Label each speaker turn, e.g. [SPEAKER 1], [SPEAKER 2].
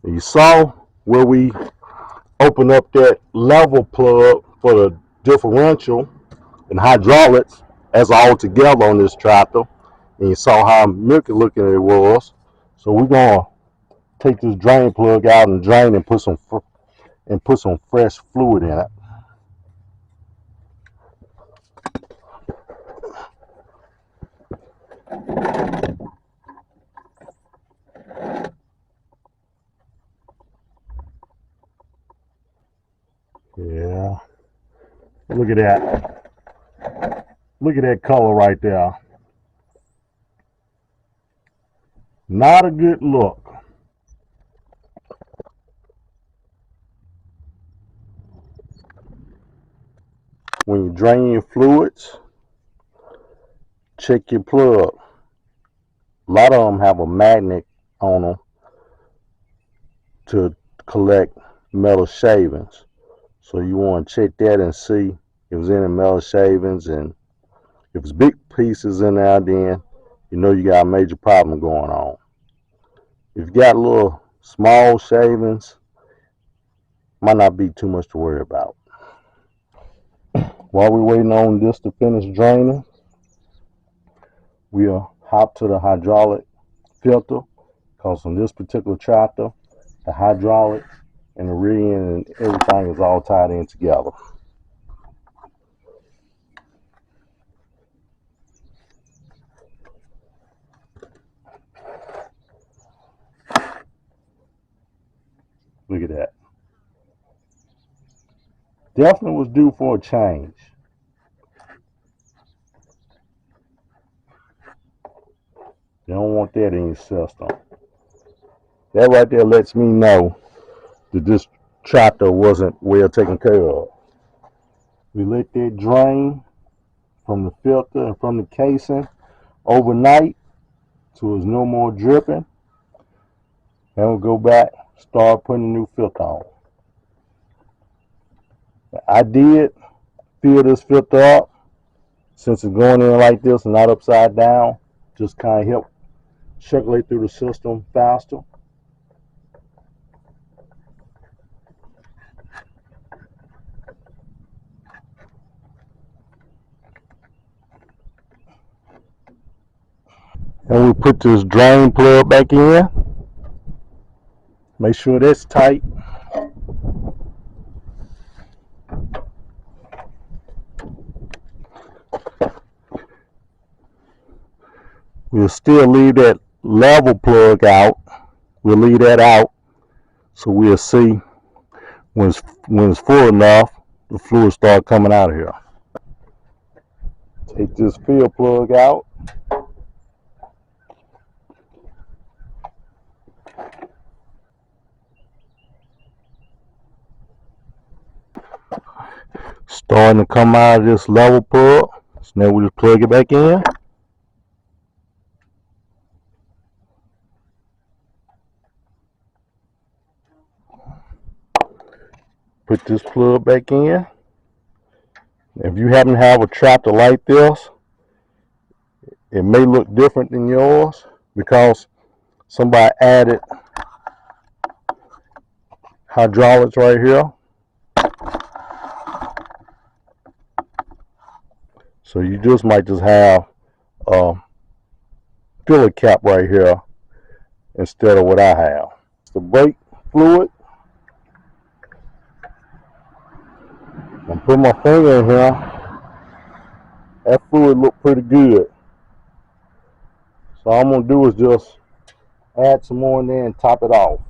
[SPEAKER 1] You saw where we opened up that level plug for the differential and hydraulics as all together on this tractor. And you saw how milky looking it was. So we're gonna take this drain plug out and drain and put some fresh fluid in it. Yeah, look at that. Look at that color right there. Not a good look. When you drain your fluids, check your plug. A lot of them have a magnet on them to collect metal shavings. So you want to check that and see if there's any metal shavings, and if it's big pieces in there, then you know you got a major problem going on. If you got little small shavings, might not be too much to worry about. While we're waiting on this to finish draining, we'll hop to the hydraulic filter, because on this particular tractor, the hydraulic and the rear end and everything is all tied in together. Look at that. Definitely was due for a change. You don't want that in your system. That right there lets me know that this tractor wasn't well taken care of. We let that drain from the filter and from the casing overnight so there's no more dripping. Then we'll go back, start putting a new filter on. I did fill this filter up, since it's going in like this and not upside down, just kind of help circulate through the system faster. And we put this drain plug back in. Make sure that's tight. We'll still leave that level plug out. We'll leave that out, so we'll see when it's full enough, the fluid start coming out of here. Take this fill plug out. Starting to come out of this level plug. So now we just plug it back in. Put this plug back in. If you happen to have a tractor like this, it may look different than yours because somebody added hydraulics right here. So you just might just have a filler cap right here instead of what I have. The brake fluid. I'm putting my finger in here. That fluid looked pretty good. So all I'm gonna do is just add some more in there and top it off.